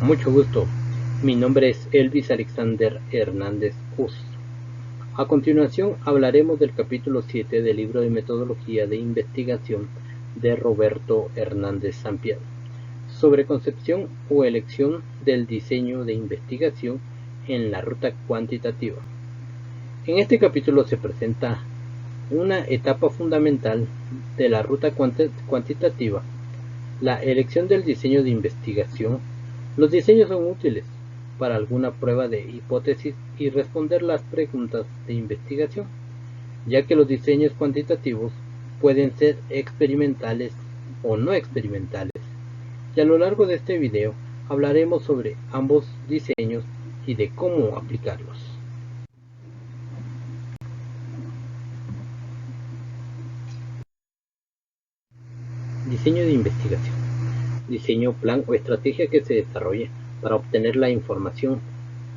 Mucho gusto, mi nombre es Elvis Alexander Hernández Uz. A continuación hablaremos del capítulo 7 del libro de metodología de investigación de Roberto Hernández Sampier, sobre concepción o elección del diseño de investigación en la ruta cuantitativa. En este capítulo se presenta una etapa fundamental de la ruta cuantitativa, la elección del diseño de investigación. Los diseños son útiles para alguna prueba de hipótesis y responder las preguntas de investigación, ya que los diseños cuantitativos pueden ser experimentales o no experimentales. Y a lo largo de este video hablaremos sobre ambos diseños y de cómo aplicarlos. Diseño de investigación. Diseño, plan o estrategia que se desarrolle para obtener la información,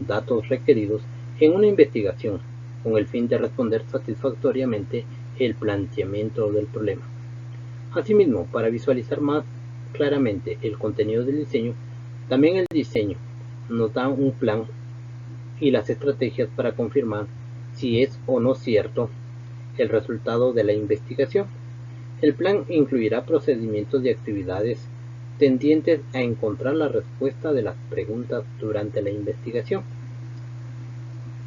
datos requeridos en una investigación, con el fin de responder satisfactoriamente el planteamiento del problema. Asimismo, para visualizar más claramente el contenido del diseño, también el diseño nos da un plan y las estrategias para confirmar si es o no cierto el resultado de la investigación. El plan incluirá procedimientos y actividades tendientes a encontrar la respuesta de las preguntas durante la investigación,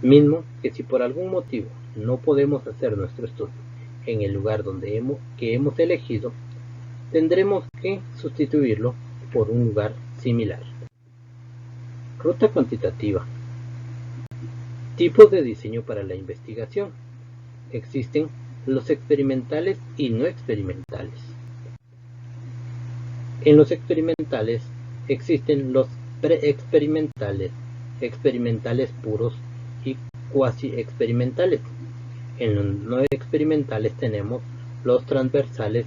mismo que si por algún motivo no podemos hacer nuestro estudio en el lugar que hemos elegido, tendremos que sustituirlo por un lugar similar. Ruta cuantitativa. Tipos de diseño para la investigación. Existen los experimentales y no experimentales. En los experimentales existen los preexperimentales, experimentales puros y cuasi experimentales. En los no experimentales tenemos los transversales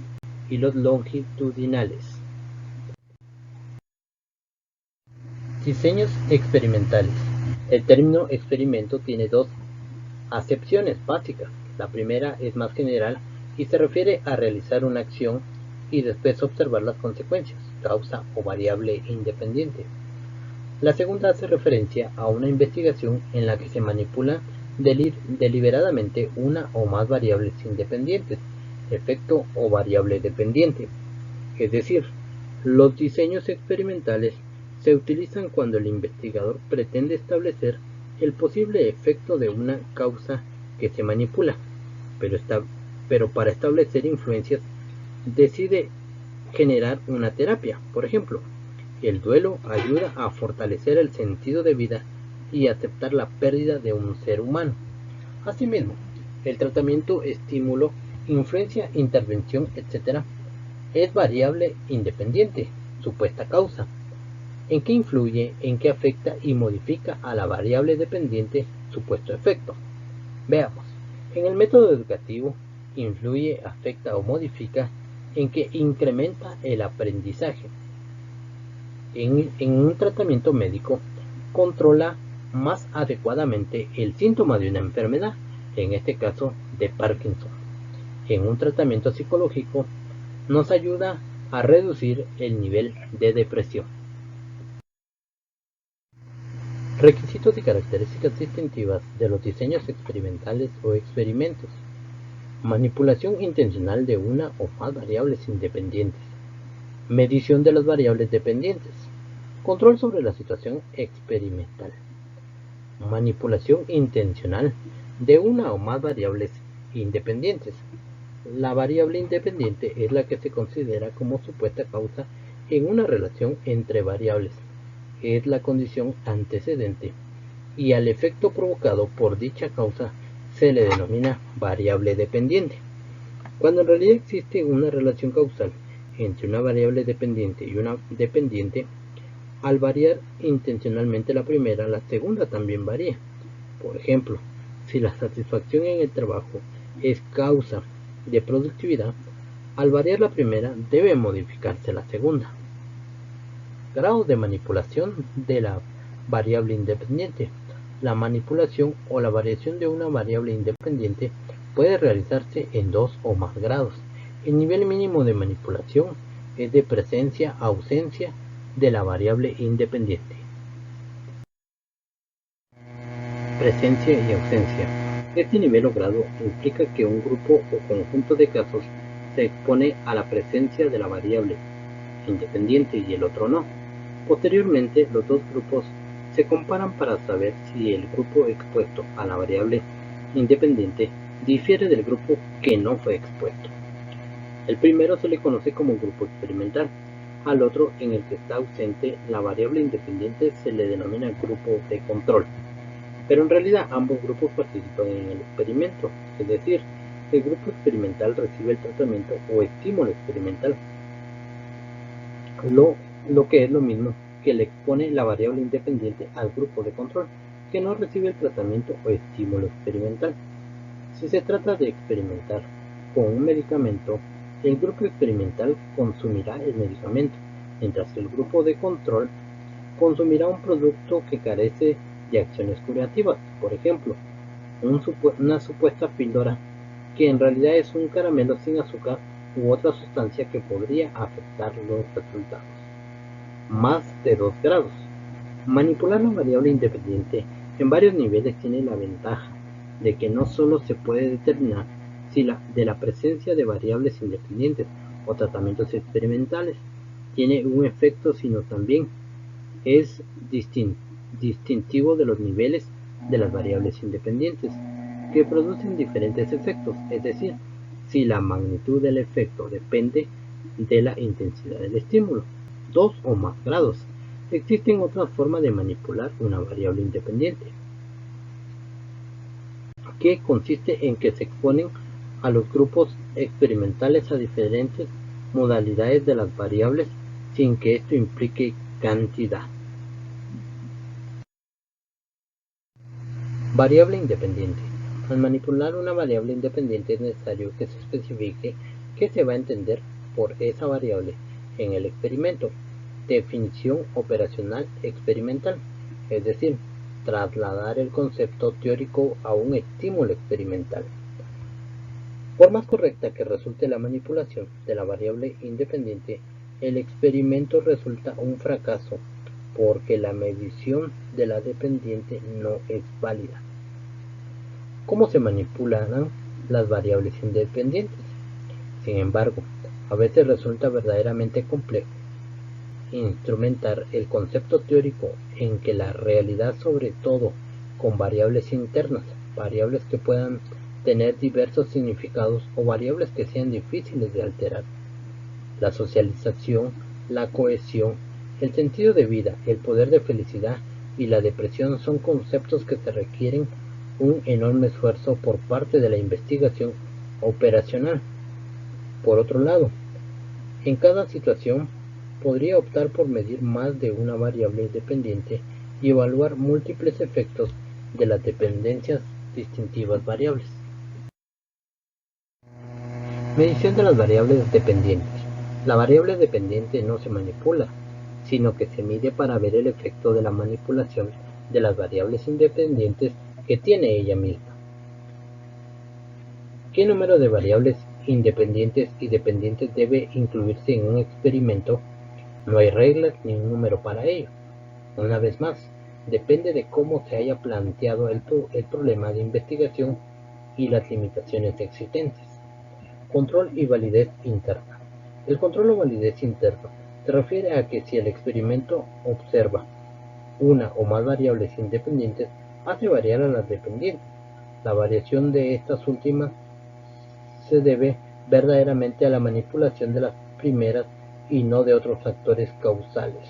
y los longitudinales. Diseños experimentales. El término experimento tiene dos acepciones básicas. La primera es más general y se refiere a realizar una acción y después observar las consecuencias, causa o variable independiente. La segunda hace referencia a una investigación en la que se manipula deliberadamente una o más variables independientes, efecto o variable dependiente. Es decir, los diseños experimentales se utilizan cuando el investigador pretende establecer el posible efecto de una causa que se manipula, pero para establecer influencias decide generar una terapia. Por ejemplo, el duelo ayuda a fortalecer el sentido de vida y aceptar la pérdida de un ser humano. Asimismo, el tratamiento, estímulo, influencia, intervención, etc. es variable independiente, supuesta causa. ¿En qué influye, en qué afecta y modifica a la variable dependiente, supuesto efecto? Veamos. En el método educativo, influye, afecta o modifica en que incrementa el aprendizaje. En un tratamiento médico, controla más adecuadamente el síntoma de una enfermedad, en este caso de Parkinson. En un tratamiento psicológico, nos ayuda a reducir el nivel de depresión. Requisitos y características distintivas de los diseños experimentales o experimentos. Manipulación intencional de una o más variables independientes. Medición de las variables dependientes. Control sobre la situación experimental. Manipulación intencional de una o más variables independientes. La variable independiente es la que se considera como supuesta causa en una relación entre variables. Es la condición antecedente y al efecto provocado por dicha causa se le denomina variable dependiente. Cuando en realidad existe una relación causal entre una variable dependiente y una dependiente, al variar intencionalmente la primera, la segunda también varía. Por ejemplo, si la satisfacción en el trabajo es causa de productividad, al variar la primera debe modificarse la segunda. Grados de manipulación de la variable independiente. La manipulación o la variación de una variable independiente puede realizarse en 2 o más grados. El nivel mínimo de manipulación es de presencia-ausencia de la variable independiente. presencia y ausencia. Este nivel o grado implica que un grupo o conjunto de casos se expone a la presencia de la variable independiente y el otro no. Posteriormente, los dos grupos se comparan para saber si el grupo expuesto a la variable independiente difiere del grupo que no fue expuesto. El primero se le conoce como grupo experimental. Al otro, en el que está ausente la variable independiente, se le denomina grupo de control. Pero en realidad ambos grupos participan en el experimento, es decir, el grupo experimental recibe el tratamiento o estímulo experimental, lo que es lo mismo que le expone la variable independiente al grupo de control, que no recibe el tratamiento o estímulo experimental. Si se trata de experimentar con un medicamento, el grupo experimental consumirá el medicamento, mientras que el grupo de control consumirá un producto que carece de acciones curativas, por ejemplo, una supuesta píldora que en realidad es un caramelo sin azúcar u otra sustancia que podría afectar los resultados. Más de 2 grados. Manipular la variable independiente en varios niveles tiene la ventaja de que no solo se puede determinar si de la presencia de variables independientes o tratamientos experimentales tiene un efecto, sino también es distintivo de los niveles de las variables independientes, que producen diferentes efectos, es decir, si la magnitud del efecto depende de la intensidad del estímulo, 2 o más grados. Existen otras formas de manipular una variable independiente, que consiste en que se exponen a los grupos experimentales a diferentes modalidades de las variables sin que esto implique cantidad. Variable independiente. Al manipular una variable independiente es necesario que se especifique qué se va a entender por esa variable en el experimento. Definición operacional experimental, es decir, trasladar el concepto teórico a un estímulo experimental. Por más correcta que resulte la manipulación de la variable independiente, el experimento resulta un fracaso porque la medición de la dependiente no es válida. ¿Cómo se manipularán las variables independientes? Sin embargo, a veces resulta verdaderamente complejo instrumentar el concepto teórico en que la realidad, sobre todo con variables internas, variables que puedan tener diversos significados o variables que sean difíciles de alterar. La socialización, la cohesión, el sentido de vida, el poder de felicidad y la depresión son conceptos que se requieren un enorme esfuerzo por parte de la investigación operacional. Por otro lado, en cada situación podría optar por medir más de una variable independiente y evaluar múltiples efectos de las dependencias distintivas variables. Medición de las variables dependientes. La variable dependiente no se manipula, sino que se mide para ver el efecto de la manipulación de las variables independientes que tiene ella misma. ¿Qué número de variables independientes y dependientes debe incluirse en un experimento? No hay reglas ni un número para ello. Una vez más, depende de cómo se haya planteado el problema de investigación y las limitaciones existentes. Control y validez interna. El control o validez interna se refiere a que si el experimento observa una o más variables independientes, hace variar a las dependientes. La variación de estas últimas se debe verdaderamente a la manipulación de las primeras y no de otros factores causales.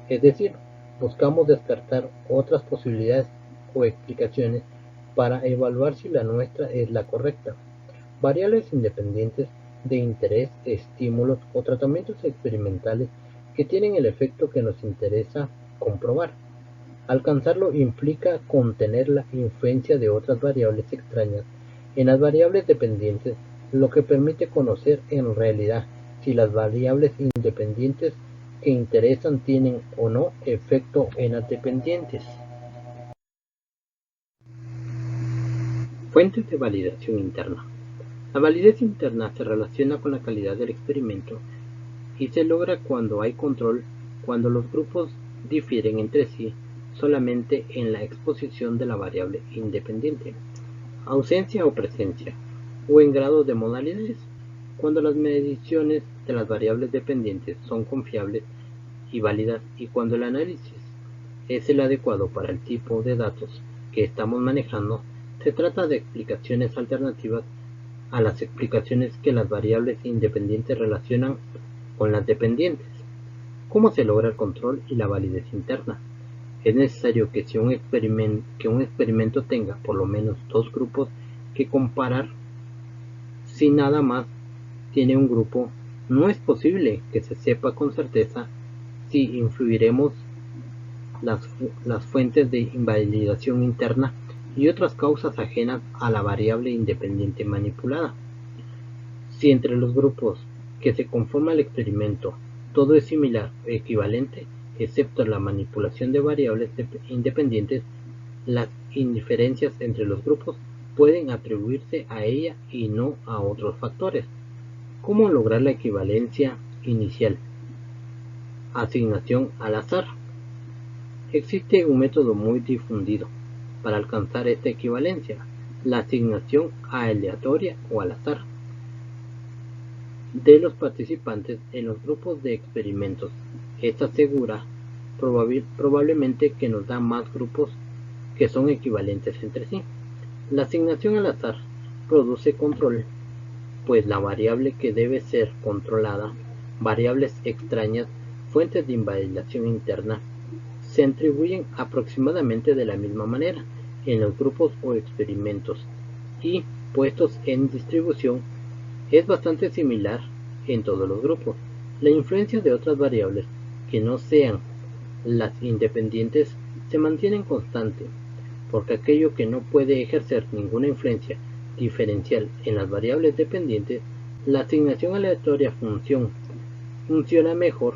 Es decir, buscamos descartar otras posibilidades o explicaciones para evaluar si la nuestra es la correcta. Variables independientes de interés, estímulos o tratamientos experimentales que tienen el efecto que nos interesa comprobar. Alcanzarlo implica contener la influencia de otras variables extrañas en las variables dependientes, lo que permite conocer en realidad si las variables independientes que interesan tienen o no efecto en las dependientes. Fuentes de validación interna. La validez interna se relaciona con la calidad del experimento y se logra cuando hay control, cuando los grupos difieren entre sí solamente en la exposición de la variable independiente, ausencia o presencia, o en grado de modalidades, cuando las mediciones de las variables dependientes son confiables y válidas y cuando el análisis es el adecuado para el tipo de datos que estamos manejando. Se trata de explicaciones alternativas a las explicaciones que las variables independientes relacionan con las dependientes. ¿Cómo se logra el control y la validez interna? Es necesario que un experimento tenga por lo menos dos grupos que comparar. Si nada más tiene un grupo, no es posible que se sepa con certeza si influiremos las fuentes de invalidación interna y otras causas ajenas a la variable independiente manipulada. Si entre los grupos que se conforman el experimento todo es similar o equivalente, excepto la manipulación de variables independientes, las indiferencias entre los grupos pueden atribuirse a ella y no a otros factores. ¿Cómo lograr la equivalencia inicial? Asignación al azar. Existe un método muy difundido para alcanzar esta equivalencia, la asignación aleatoria o al azar de los participantes en los grupos de experimentos. Esta segura probablemente que nos da más grupos que son equivalentes entre sí. La asignación al azar produce control, pues la variable que debe ser controlada, variables extrañas, fuentes de invalidación interna, se atribuyen aproximadamente de la misma manera en los grupos o experimentos y, puestos en distribución, es bastante similar en todos los grupos. La influencia de otras variables que no sean las independientes se mantiene constante, porque aquello que no puede ejercer ninguna influencia diferencial en las variables dependientes, la asignación aleatoria funciona mejor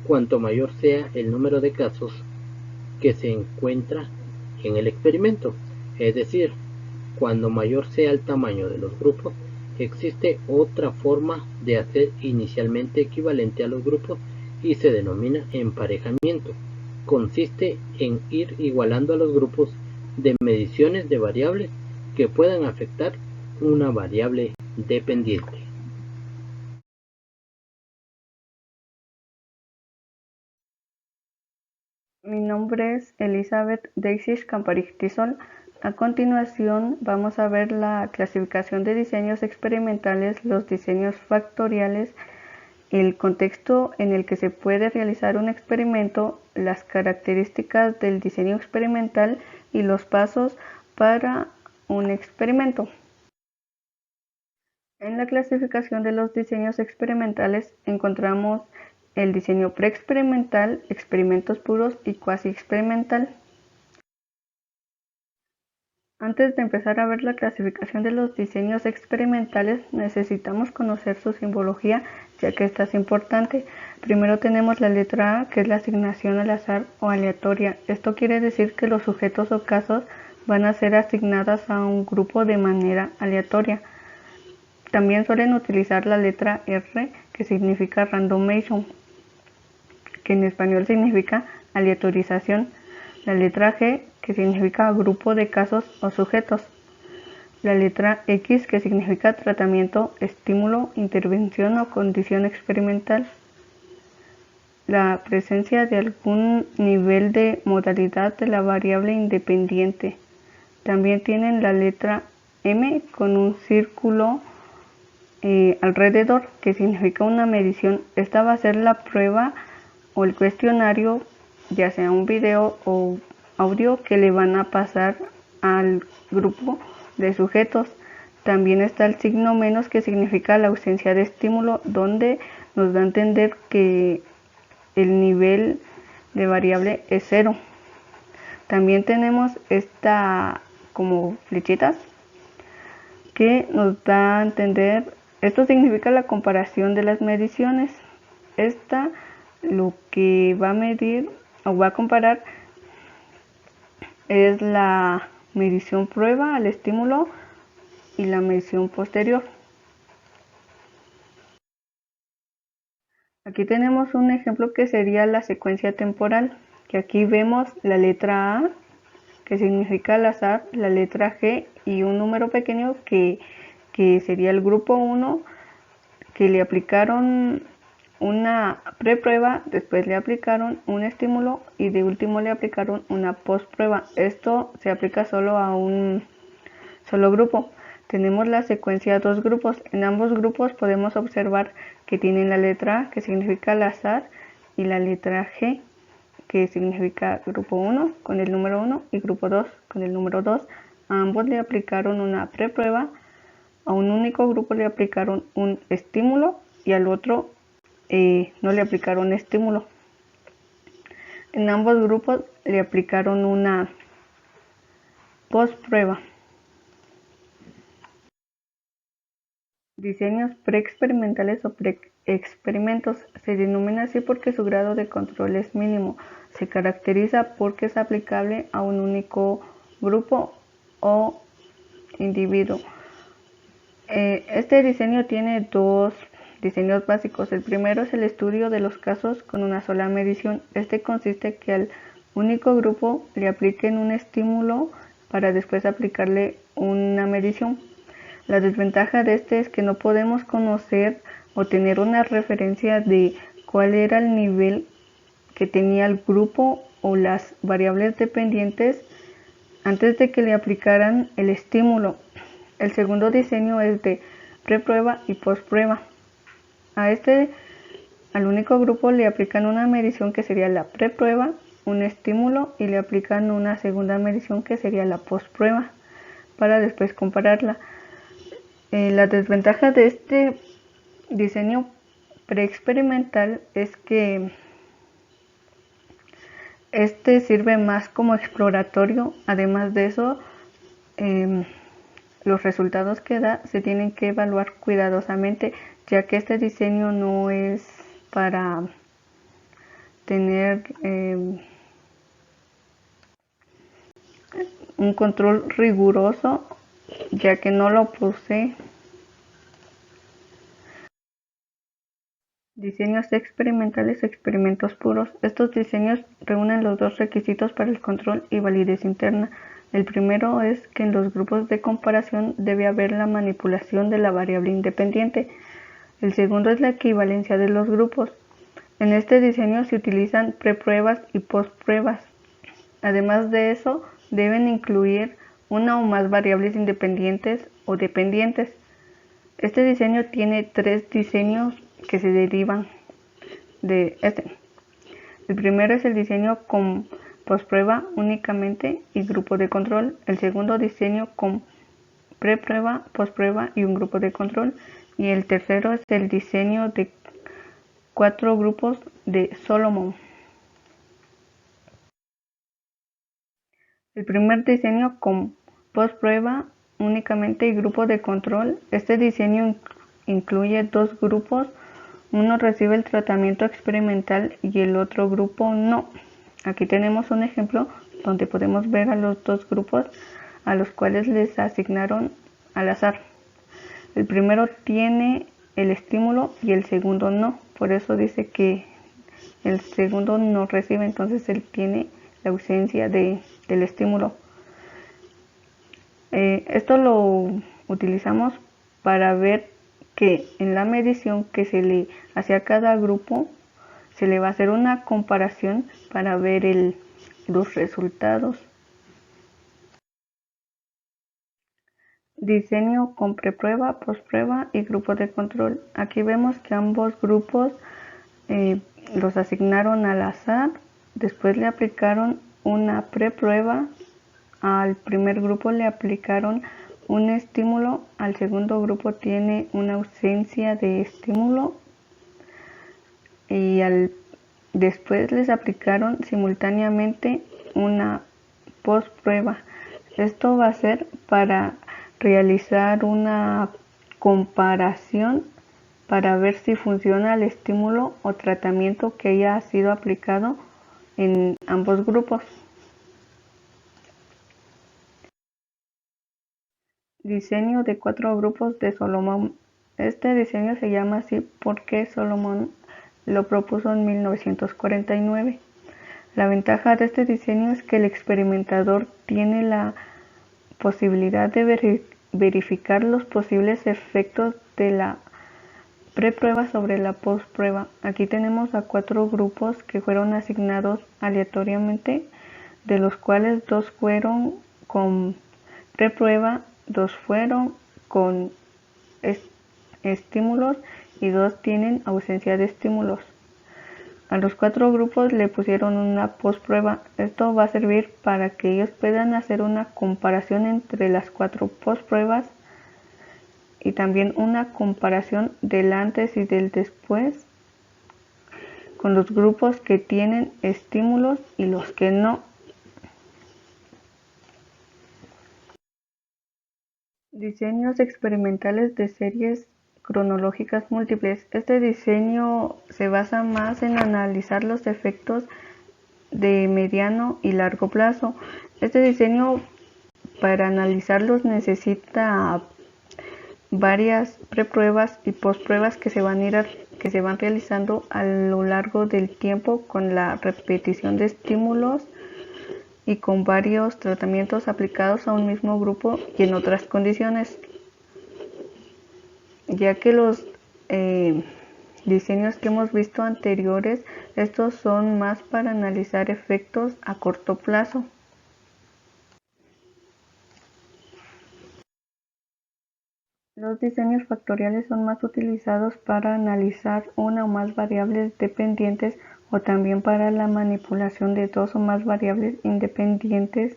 cuanto mayor sea el número de casos que se encuentra en el experimento, es decir, cuando mayor sea el tamaño de los grupos. Existe otra forma de hacer inicialmente equivalente a los grupos y se denomina emparejamiento. Consiste en ir igualando a los grupos de mediciones de variables que puedan afectar una variable dependiente. Mi nombre es Elizabeth Deixis Camparictisol. A continuación vamos a ver la clasificación de diseños experimentales, los diseños factoriales, el contexto en el que se puede realizar un experimento, las características del diseño experimental y los pasos para un experimento. En la clasificación de los diseños experimentales encontramos el diseño preexperimental, experimentos puros y cuasi experimental. Antes de empezar a ver la clasificación de los diseños experimentales, necesitamos conocer su simbología, ya que esta es importante. Primero tenemos la letra A, que es la asignación al azar o aleatoria. Esto quiere decir que los sujetos o casos van a ser asignadas a un grupo de manera aleatoria. También suelen utilizar la letra R, que significa randomization, que en español significa aleatorización. La letra G, que significa grupo de casos o sujetos. La letra X, que significa tratamiento, estímulo, intervención o condición experimental. La presencia de algún nivel de modalidad de la variable independiente. También tienen la letra M con un círculo alrededor, que significa una medición. Esta va a ser la prueba o el cuestionario, ya sea un video o audio, que le van a pasar al grupo de sujetos. También está el signo menos, que significa la ausencia de estímulo, donde nos da a entender que el nivel de variable es 0. También tenemos esta como flechitas que nos da a entender, esto significa la comparación de las mediciones. Esta lo que va a medir o va a comparar es la medición prueba al estímulo y la medición posterior. Aquí tenemos un ejemplo que sería la secuencia temporal, que aquí vemos la letra A, que significa al azar, la letra G y un número pequeño que sería el grupo 1, que le aplicaron una preprueba, después le aplicaron un estímulo y de último le aplicaron una postprueba. Esto se aplica solo a un solo grupo. Tenemos la secuencia dos grupos. En ambos grupos podemos observar que tienen la letra A, que significa al azar, y la letra G, que significa grupo 1 con el número 1 y grupo 2 con el número 2. A ambos le aplicaron una preprueba. A un único grupo le aplicaron un estímulo y al otro no le aplicaron estímulo. En ambos grupos le aplicaron una postprueba. Diseños preexperimentales o preexperimentos se denomina así porque su grado de control es mínimo. Se caracteriza porque es aplicable a un único grupo o individuo. Este diseño tiene dos diseños básicos. El primero es el estudio de los casos con una sola medición. Este consiste en que al único grupo le apliquen un estímulo para después aplicarle una medición. La desventaja de este es que no podemos conocer o tener una referencia de cuál era el nivel que tenía el grupo o las variables dependientes antes de que le aplicaran el estímulo. El segundo diseño es de preprueba y postprueba. Al único grupo le aplican una medición que sería la preprueba, un estímulo y le aplican una segunda medición que sería la postprueba para después compararla. La desventaja de este diseño preexperimental es que este sirve más como exploratorio. Además de eso, los resultados que da se tienen que evaluar cuidadosamente, ya que este diseño no es para tener un control riguroso, ya que no lo posee. Diseños experimentales o experimentos puros. Estos diseños reúnen los dos requisitos para el control y validez interna. El primero es que en los grupos de comparación debe haber la manipulación de la variable independiente. El segundo es la equivalencia de los grupos. En este diseño se utilizan prepruebas y postpruebas. Además de eso, deben incluir una o más variables independientes o dependientes. Este diseño tiene tres diseños que se derivan de este. El primero es el diseño con postprueba únicamente y grupo de control. El segundo diseño con preprueba, postprueba y un grupo de control. Y el tercero es el diseño de 4 grupos de Solomon. El primer diseño con postprueba únicamente y grupo de control. Este diseño incluye 2 grupos. Uno recibe el tratamiento experimental y el otro grupo no. Aquí tenemos un ejemplo donde podemos ver a los 2 grupos a los cuales les asignaron al azar. El primero tiene el estímulo y el segundo no. Por eso dice que el segundo no recibe, entonces él tiene la ausencia del estímulo. Esto lo utilizamos para ver que en la medición que se le hace a cada grupo se le va a hacer una comparación para ver los resultados. Diseño con preprueba, postprueba y grupo de control. Aquí vemos que ambos grupos los asignaron al azar, después le aplicaron una preprueba, al primer grupo le aplicaron un estímulo, al segundo grupo tiene una ausencia de estímulo y después les aplicaron simultáneamente una postprueba. Esto va a ser para realizar una comparación para ver si funciona el estímulo o tratamiento que haya sido aplicado en ambos grupos. Diseño de 4 grupos de Solomon. Este diseño se llama así porque Solomon lo propuso en 1949. La ventaja de este diseño es que el experimentador tiene la posibilidad de verificar los posibles efectos de la preprueba sobre la postprueba. Aquí tenemos a 4 grupos que fueron asignados aleatoriamente, de los cuales 2 fueron con preprueba, 2 fueron con estímulos y 2 tienen ausencia de estímulos. A los 4 grupos le pusieron una postprueba. Esto va a servir para que ellos puedan hacer una comparación entre las 4 postpruebas y también una comparación del antes y del después con los grupos que tienen estímulos y los que no. Diseños experimentales de series cronológicas múltiples. Este diseño se basa más en analizar los efectos de mediano y largo plazo. Este diseño, para analizarlos, necesita varias prepruebas y postpruebas que se van realizando a lo largo del tiempo con la repetición de estímulos y con varios tratamientos aplicados a un mismo grupo y en otras condiciones, ya que los diseños que hemos visto anteriores, estos son más para analizar efectos a corto plazo. Los diseños factoriales son más utilizados para analizar una o más variables dependientes o también para la manipulación de 2 o más variables independientes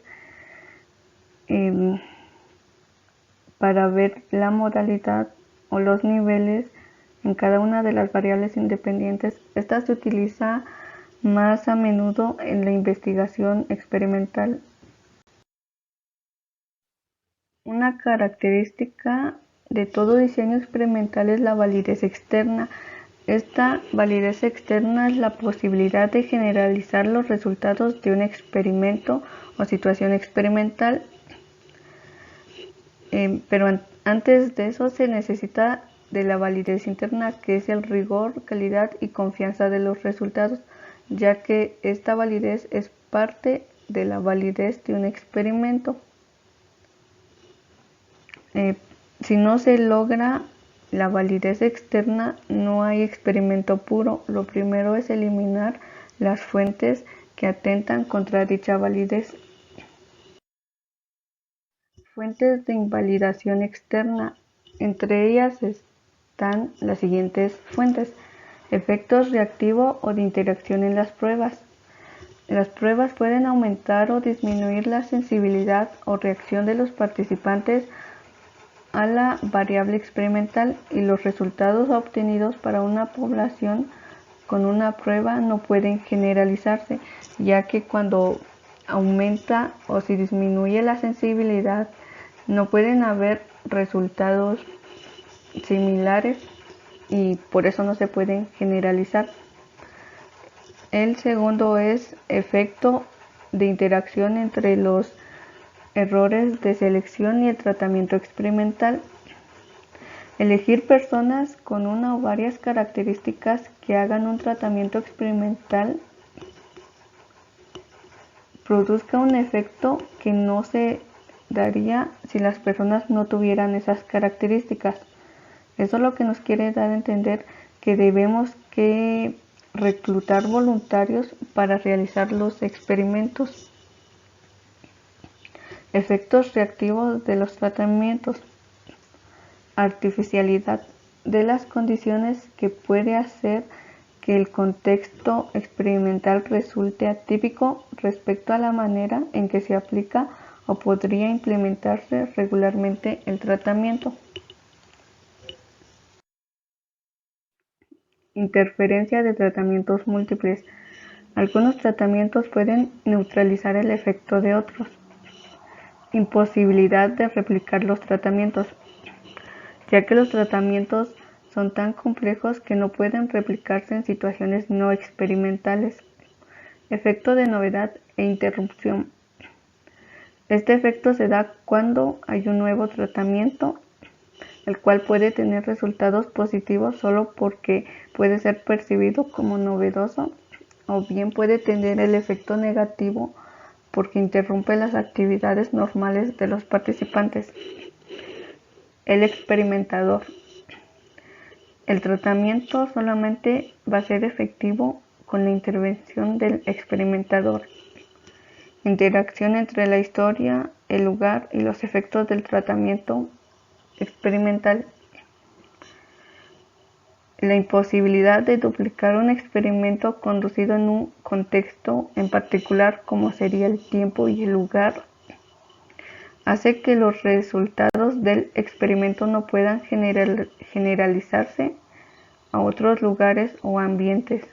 para ver la modalidad o los niveles en cada una de las variables independientes. Esta se utiliza más a menudo en la investigación experimental. Una característica de todo diseño experimental es la validez externa. Esta validez externa es la posibilidad de generalizar los resultados de un experimento o situación experimental. Pero antes de eso se necesita de la validez interna, que es el rigor, calidad y confianza de los resultados, ya que esta validez es parte de la validez de un experimento. Si no se logra la validez externa, no hay experimento puro. Lo primero es eliminar las fuentes que atentan contra dicha validez. Fuentes de invalidación externa. Entre ellas están las siguientes fuentes: efectos reactivo o de interacción en las pruebas. Las pruebas pueden aumentar o disminuir la sensibilidad o reacción de los participantes a la variable experimental, y los resultados obtenidos para una población con una prueba no pueden generalizarse, ya que cuando aumenta o si disminuye la sensibilidad no pueden haber resultados similares y por eso no se pueden generalizar. El segundo es efecto de interacción entre los errores de selección y el tratamiento experimental. Elegir personas con una o varias características que hagan un tratamiento experimental produzca un efecto que no se daría si las personas no tuvieran esas características. Eso es lo que nos quiere dar a entender que debemos que reclutar voluntarios para realizar los experimentos. Efectos reactivos de los tratamientos. Artificialidad de las condiciones que puede hacer que el contexto experimental resulte atípico respecto a la manera en que se aplica o podría implementarse regularmente el tratamiento. Interferencia de tratamientos múltiples. Algunos tratamientos pueden neutralizar el efecto de otros. Imposibilidad de replicar los tratamientos, ya que los tratamientos son tan complejos que no pueden replicarse en situaciones no experimentales. Efecto de novedad e interrupción. Este efecto se da cuando hay un nuevo tratamiento, el cual puede tener resultados positivos solo porque puede ser percibido como novedoso o bien puede tener el efecto negativo porque interrumpe las actividades normales de los participantes. El experimentador. El tratamiento solamente va a ser efectivo con la intervención del experimentador. Interacción entre la historia, el lugar y los efectos del tratamiento experimental. La imposibilidad de duplicar un experimento conducido en un contexto en particular, como sería el tiempo y el lugar, hace que los resultados del experimento no puedan generalizarse a otros lugares o ambientes.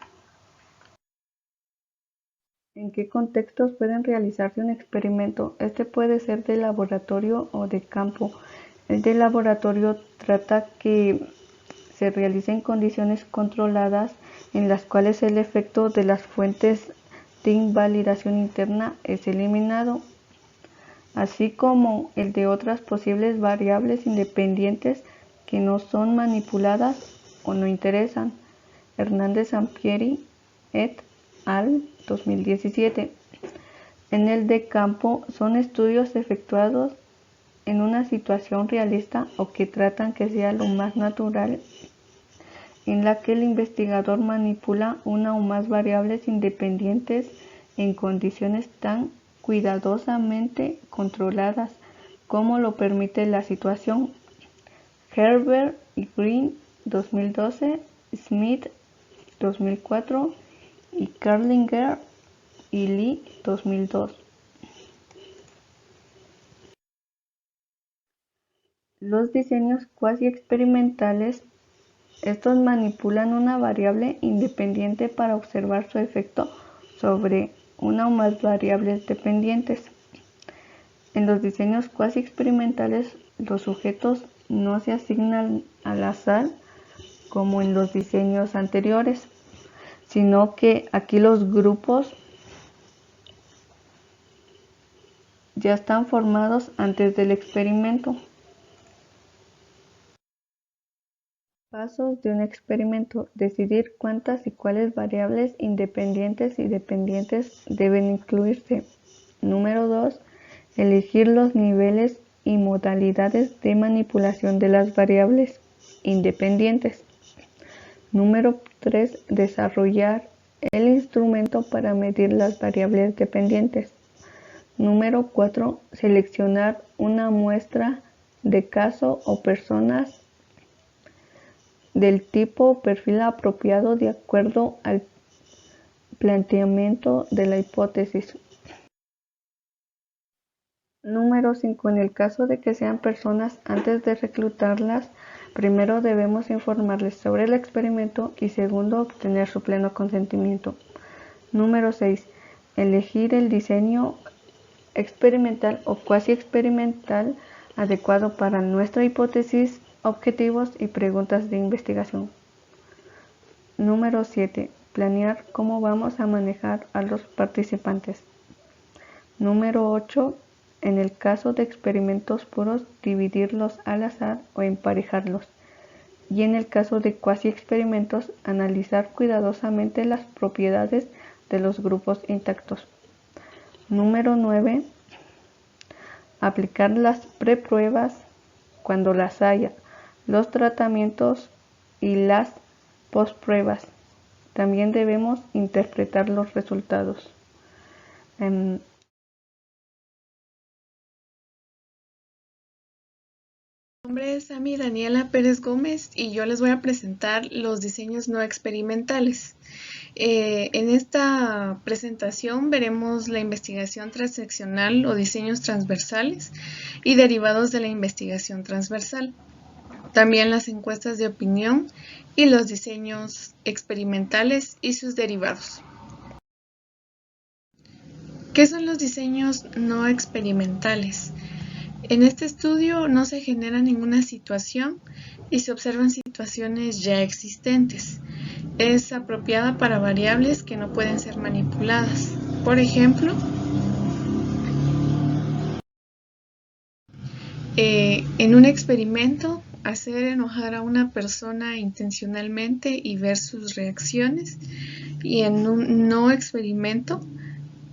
¿En qué contextos pueden realizarse un experimento? Este puede ser de laboratorio o de campo. El de laboratorio trata que se realice en condiciones controladas en las cuales el efecto de las fuentes de invalidación interna es eliminado, así como el de otras posibles variables independientes que no son manipuladas o no interesan. Hernández Sampieri et al. 2017. En el de campo son estudios efectuados en una situación realista o que tratan que sea lo más natural, en la que el investigador manipula una o más variables independientes en condiciones tan cuidadosamente controladas como lo permite la situación. Herbert y Green 2012, Smith 2004 y Carlinger y Lee 2002. Los diseños cuasi experimentales, estos manipulan una variable independiente para observar su efecto sobre una o más variables dependientes. En los diseños cuasi experimentales, los sujetos no se asignan al azar como en los diseños anteriores, sino que aquí los grupos ya están formados antes del experimento. Pasos de un experimento. Decidir cuántas y cuáles variables independientes y dependientes deben incluirse. Número 2. Elegir los niveles y modalidades de manipulación de las variables independientes. Número 3. Desarrollar el instrumento para medir las variables dependientes. Número 4. Seleccionar una muestra de caso o personas del tipo o perfil apropiado de acuerdo al planteamiento de la hipótesis. Número 5. En el caso de que sean personas, antes de reclutarlas, primero debemos informarles sobre el experimento y segundo, obtener su pleno consentimiento. Número 6. Elegir el diseño experimental o cuasi experimental adecuado para nuestra hipótesis, objetivos y preguntas de investigación. Número 7. Planear cómo vamos a manejar a los participantes. Número 8. En el caso de experimentos puros, dividirlos al azar o emparejarlos. Y en el caso de cuasi experimentos, analizar cuidadosamente las propiedades de los grupos intactos. Número 9. Aplicar las prepruebas cuando las haya, los tratamientos y las postpruebas. También debemos interpretar los resultados. Mi nombre es Amy Daniela Pérez Gómez y yo les voy a presentar los diseños no experimentales. En esta presentación veremos la investigación transaccional o diseños transversales y derivados de la investigación transversal. También las encuestas de opinión y los diseños experimentales y sus derivados. ¿Qué son los diseños no experimentales? En este estudio no se genera ninguna situación y se observan situaciones ya existentes. Es apropiada para variables que no pueden ser manipuladas. Por ejemplo, en un experimento, hacer enojar a una persona intencionalmente y ver sus reacciones Y en un no experimento,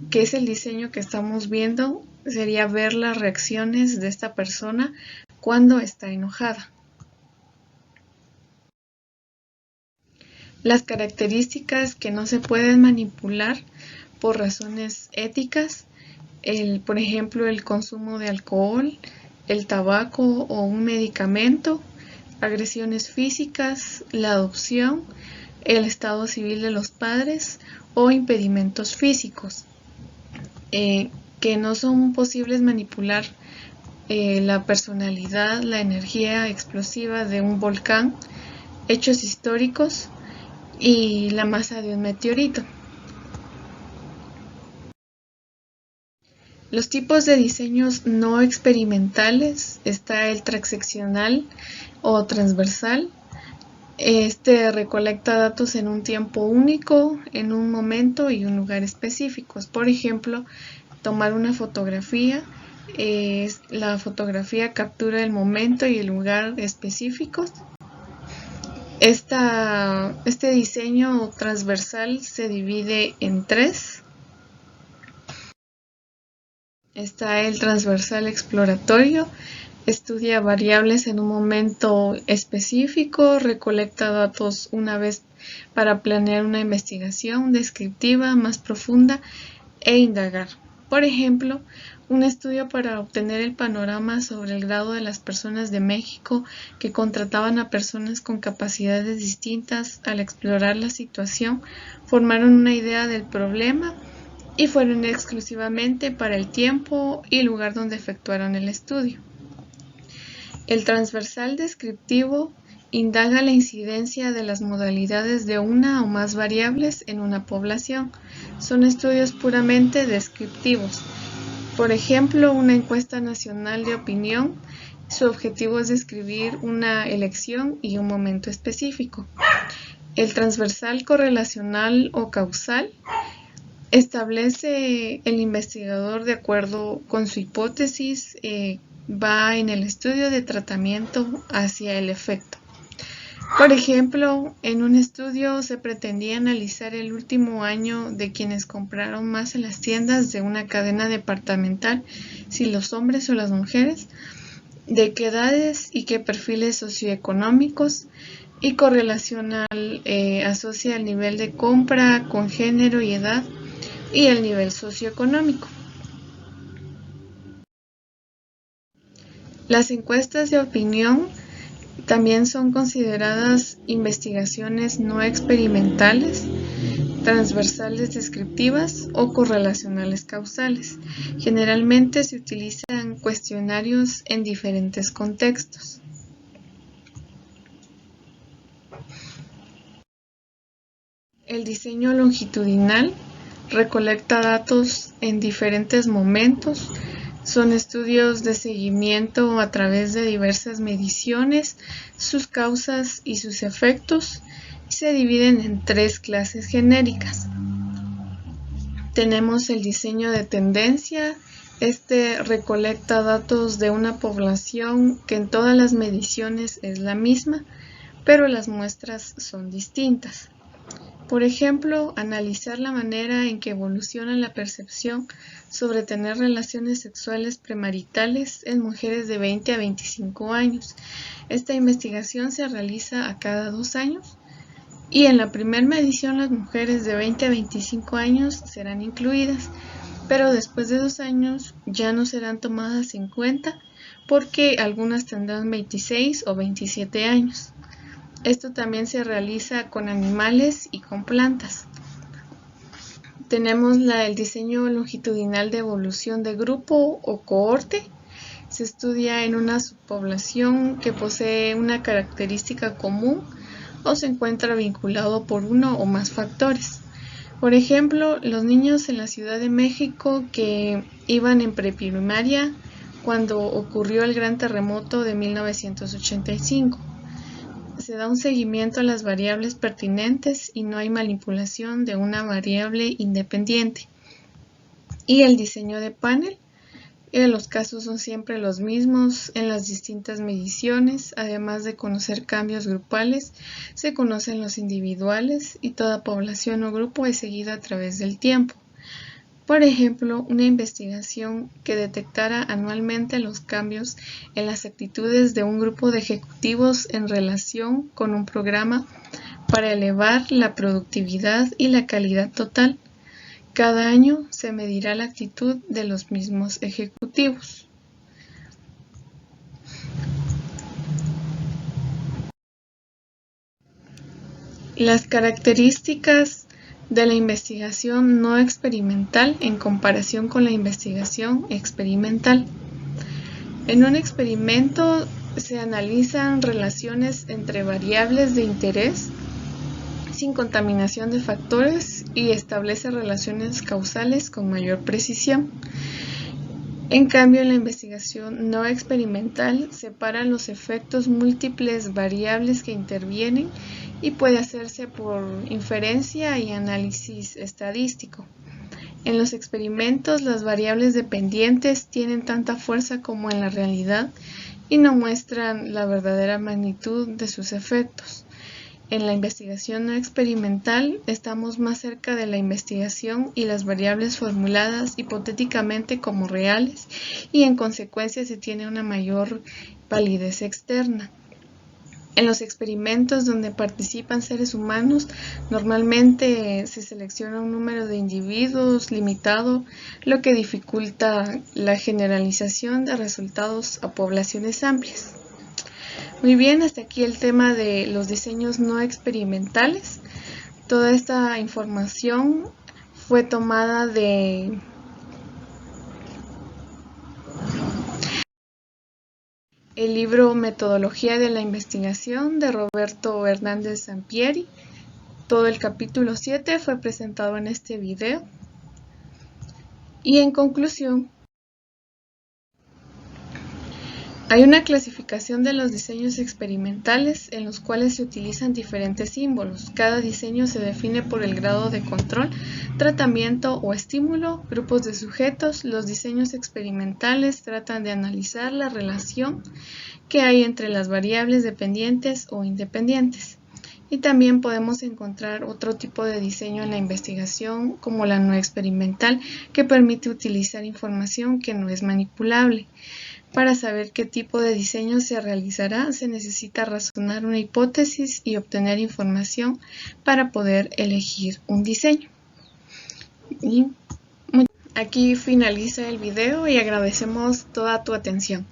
que es el diseño que estamos viendo, sería ver las reacciones de esta persona cuando está enojada. Las características que no se pueden manipular por razones éticas, por ejemplo, el consumo de alcohol, el tabaco o un medicamento, agresiones físicas, la adopción, el estado civil de los padres o impedimentos físicos, que no son posibles manipular la personalidad, la energía explosiva de un volcán, hechos históricos y la masa de un meteorito. Los tipos de diseños no experimentales: está el transeccional o transversal. Este recolecta datos en un tiempo único, en un momento y un lugar específicos. Por ejemplo, tomar una fotografía. La fotografía captura el momento y el lugar específicos. Este diseño transversal se divide en 3. Está el transversal exploratorio. Estudia variables en un momento específico, recolecta datos una vez para planear una investigación descriptiva más profunda e indagar. Por ejemplo, un estudio para obtener el panorama sobre el grado de las personas de México que contrataban a personas con capacidades distintas. Al explorar la situación, formaron una idea del problema y fueron exclusivamente para el tiempo y lugar donde efectuaron el estudio. El transversal descriptivo indaga la incidencia de las modalidades de una o más variables en una población. Son estudios puramente descriptivos. Por ejemplo, una encuesta nacional de opinión, su objetivo es describir una elección y un momento específico. El transversal correlacional o causal establece el investigador de acuerdo con su hipótesis, va en el estudio de tratamiento hacia el efecto. Por ejemplo, en un estudio se pretendía analizar el último año de quienes compraron más en las tiendas de una cadena departamental, si los hombres o las mujeres, de qué edades y qué perfiles socioeconómicos, y correlacional asocia el nivel de compra con género y edad y el nivel socioeconómico. Las encuestas de opinión también son consideradas investigaciones no experimentales, transversales descriptivas o correlacionales causales. Generalmente se utilizan cuestionarios en diferentes contextos. El diseño longitudinal recolecta datos en diferentes momentos. Son estudios de seguimiento a través de diversas mediciones, sus causas y sus efectos. Se dividen en 3 clases genéricas. Tenemos el diseño de tendencia. Este recolecta datos de una población que en todas las mediciones es la misma, pero las muestras son distintas. Por ejemplo, analizar la manera en que evoluciona la percepción sobre tener relaciones sexuales premaritales en mujeres de 20 a 25 años. Esta investigación se realiza a cada 2 años y en la primera medición las mujeres de 20 a 25 años serán incluidas, pero después de 2 años ya no serán tomadas en cuenta porque algunas tendrán 26 o 27 años. Esto también se realiza con animales y con plantas. Tenemos el diseño longitudinal de evolución de grupo o cohorte. Se estudia en una subpoblación que posee una característica común o se encuentra vinculado por uno o más factores. Por ejemplo, los niños en la Ciudad de México que iban en preprimaria cuando ocurrió el gran terremoto de 1985. Se da un seguimiento a las variables pertinentes y no hay manipulación de una variable independiente. Y el diseño de panel Los casos son siempre los mismos en las distintas mediciones. Además de conocer cambios grupales, se conocen los individuales y toda población o grupo es seguida a través del tiempo. Por ejemplo, una investigación que detectara anualmente los cambios en las actitudes de un grupo de ejecutivos en relación con un programa para elevar la productividad y la calidad total. Cada año se medirá la actitud de los mismos ejecutivos. Las características de la investigación no experimental en comparación con la investigación experimental. En un experimento se analizan relaciones entre variables de interés sin contaminación de factores y establece relaciones causales con mayor precisión. En cambio, en la investigación no experimental separa los efectos múltiples variables que intervienen y puede hacerse por inferencia y análisis estadístico. En los experimentos, las variables dependientes tienen tanta fuerza como en la realidad y no muestran la verdadera magnitud de sus efectos. En la investigación no experimental estamos más cerca de la investigación y las variables formuladas hipotéticamente como reales y en consecuencia se tiene una mayor validez externa. En los experimentos donde participan seres humanos, normalmente se selecciona un número de individuos limitado, lo que dificulta la generalización de resultados a poblaciones amplias. Muy bien, hasta aquí el tema de los diseños no experimentales. Toda esta información fue tomada de el libro Metodología de la Investigación de Roberto Hernández Sampieri. Todo el capítulo 7 fue presentado en este video. Y en conclusión, hay una clasificación de los diseños experimentales en los cuales se utilizan diferentes símbolos. Cada diseño se define por el grado de control, tratamiento o estímulo, grupos de sujetos. Los diseños experimentales tratan de analizar la relación que hay entre las variables dependientes o independientes. Y también podemos encontrar otro tipo de diseño en la investigación, como la no experimental, que permite utilizar información que no es manipulable. Para saber qué tipo de diseño se realizará, se necesita razonar una hipótesis y obtener información para poder elegir un diseño. Y aquí finaliza el video y agradecemos toda tu atención.